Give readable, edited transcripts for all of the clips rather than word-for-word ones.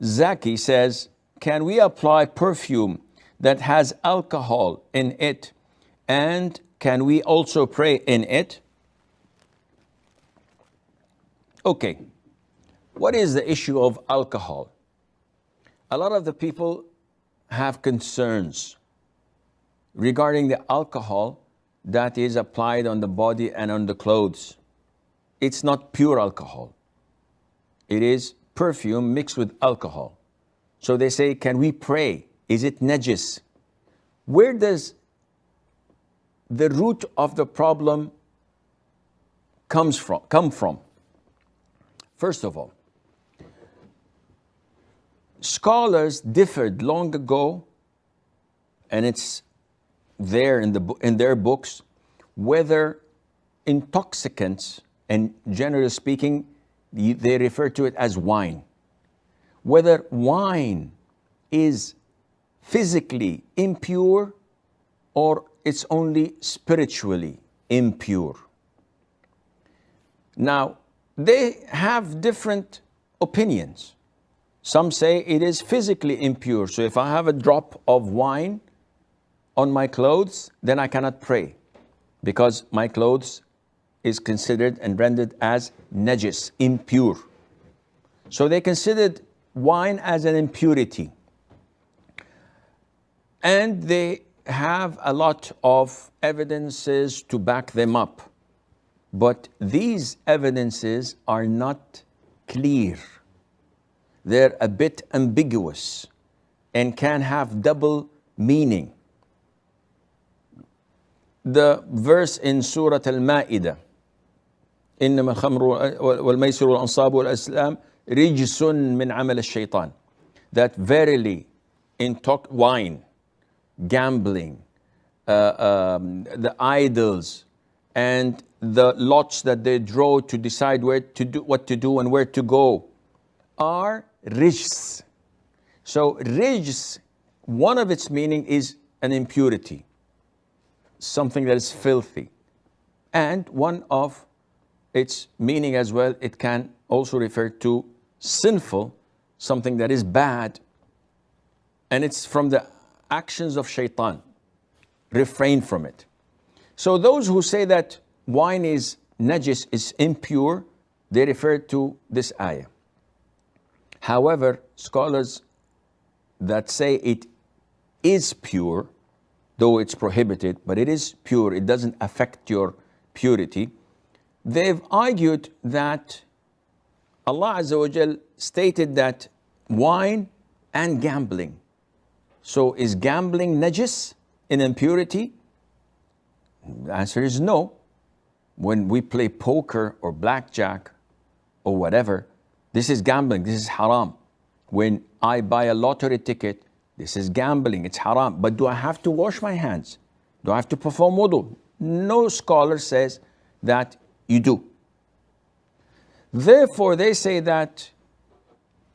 Zaki says, can we apply perfume that has alcohol in it, and can we also pray in it? Okay, what is the issue of alcohol? A lot of the people have concerns regarding the alcohol that is applied on the body and on the clothes. It's not pure alcohol. It is perfume mixed with alcohol. So they say, can we pray? Is it najis? Where does the root of the problem come from? First of all, scholars differed long ago, and it's there in their books, whether intoxicants, and generally speaking, they refer to it as wine, whether wine is physically impure or it's only spiritually impure. Now, they have different opinions. Some say it is physically impure. So if I have a drop of wine on my clothes, then I cannot pray because my clothes is considered and rendered as najis, impure. So they considered wine as an impurity. And they have a lot of evidences to back them up. But these evidences are not clear. They're a bit ambiguous and can have double meaning. The verse in Surah Al-Ma'idah, إنما الخمر والميسر والأنصاب والأزلام رجس من عمل الشيطان, that verily wine, gambling, the idols, and the lots that they draw to decide what to do and where to go are rijs. So rijs, one of its meaning is an impurity, something that is filthy. And one of its meaning as well, it can also refer to sinful, something that is bad. And it's from the actions of shaitan. Refrain from it. So those who say that wine is najis, is impure, they refer to this ayah. However, scholars that say it is pure, though it's prohibited, but it is pure, it doesn't affect your purity, they've argued that Allah Azza wa Jal stated that wine and gambling. So is gambling najis, in impurity? The answer is no. When we play poker or blackjack or whatever, this is gambling, this is haram. When I buy a lottery ticket, this is gambling, it's haram. But do I have to wash my hands? Do I have to perform wudu? No scholar says that you do. Therefore, they say that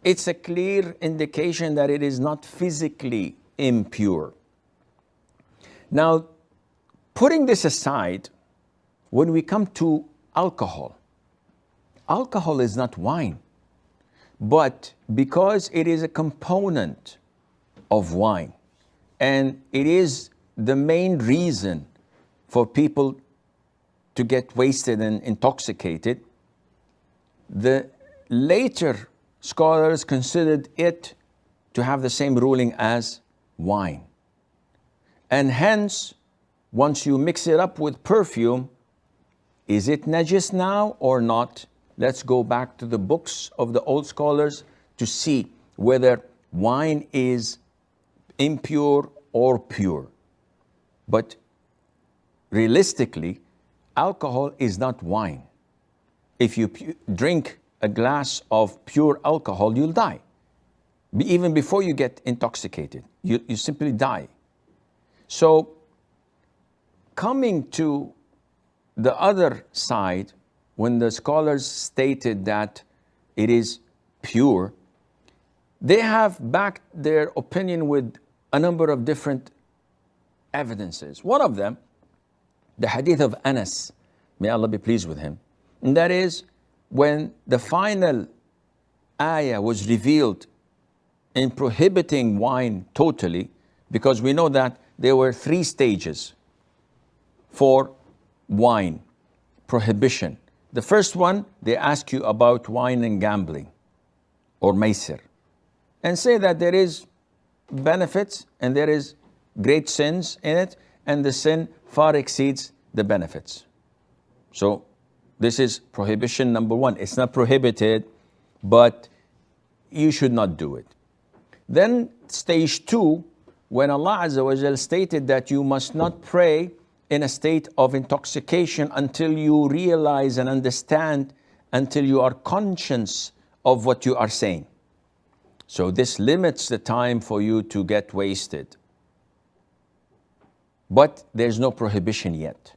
it's a clear indication that it is not physically impure. Now, putting this aside, when we come to alcohol, alcohol is not wine. But because it is a component of wine, and it is the main reason for people to get wasted and intoxicated, the later scholars considered it to have the same ruling as wine. And hence, once you mix it up with perfume, is it najis now or not? Let's go back to the books of the old scholars to see whether wine is impure or pure. But realistically, alcohol is not wine. If you drink a glass of pure alcohol, you'll die. Even before you get intoxicated, you simply die. So, coming to the other side, when the scholars stated that it is pure, they have backed their opinion with a number of different evidences. One of them, the hadith of Anas, may Allah be pleased with him, and that is when the final ayah was revealed in prohibiting wine totally, because we know that there were 3 stages for wine prohibition. The first one, they ask you about wine and gambling or maisir, and say that there is benefits and there is great sins in it, and the sin far exceeds the benefits. So this is prohibition number 1. It's not prohibited, but you should not do it. Then stage 2, when Allah Azza wa Jal stated that you must not pray in a state of intoxication until you realize and understand, until you are conscious of what you are saying. So this limits the time for you to get wasted. But there's no prohibition yet.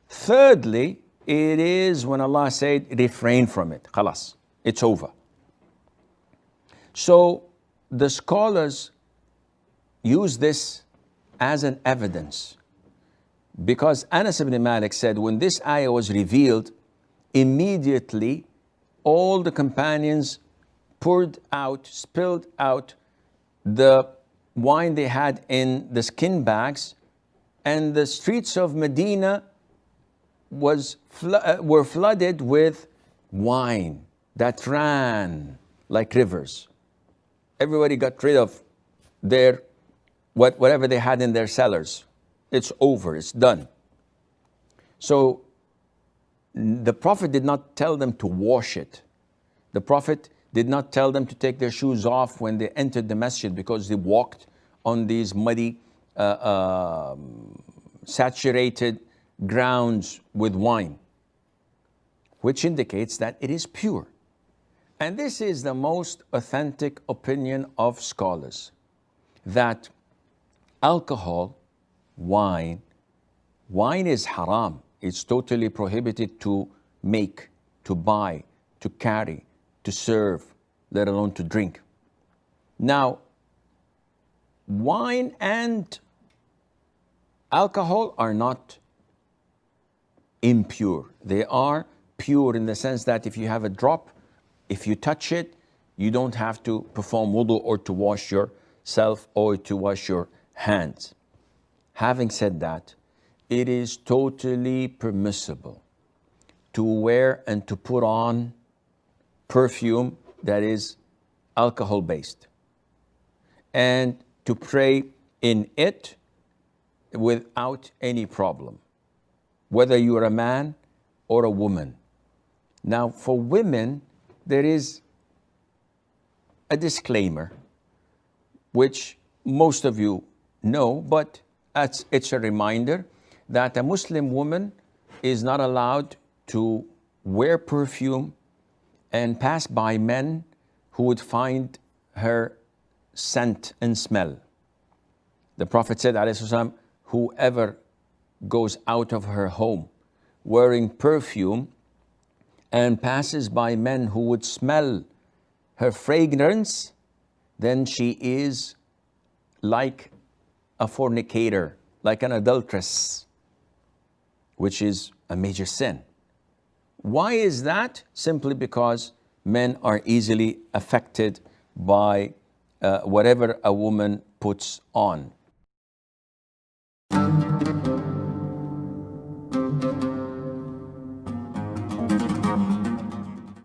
Thirdly, it is when Allah said, refrain from it. Khalas, it's over. So the scholars use this as an evidence, because Anas ibn Malik said when this ayah was revealed, immediately all the companions spilled out the wine they had in the skin bags, and the streets of Medina were flooded with wine that ran like rivers. Everybody got rid of their whatever they had in their cellars. It's over, it's done. So the Prophet did not tell them to wash it. The Prophet did not tell them to take their shoes off when they entered the masjid, because they walked on these muddy, saturated grounds with wine, which indicates that it is pure. And this is the most authentic opinion of scholars, that alcohol, wine is haram. It's totally prohibited to make, to buy, to carry, to serve, let alone to drink. Now, wine and alcohol are not impure. They are pure in the sense that if you have a drop, if you touch it, you don't have to perform wudu or to wash yourself or to wash your hands. Having said that, it is totally permissible to wear and to put on perfume that is alcohol based, and to pray in it without any problem, whether you are a man or a woman. Now, for women, there is a disclaimer, which most of you know, but it's a reminder that a Muslim woman is not allowed to wear perfume and pass by men who would find her scent and smell. The Prophet said, ﷺ, whoever goes out of her home wearing perfume and passes by men who would smell her fragrance, then she is like a fornicator, like an adulteress, which is a major sin. Why is that? Simply because men are easily affected by whatever a woman puts on.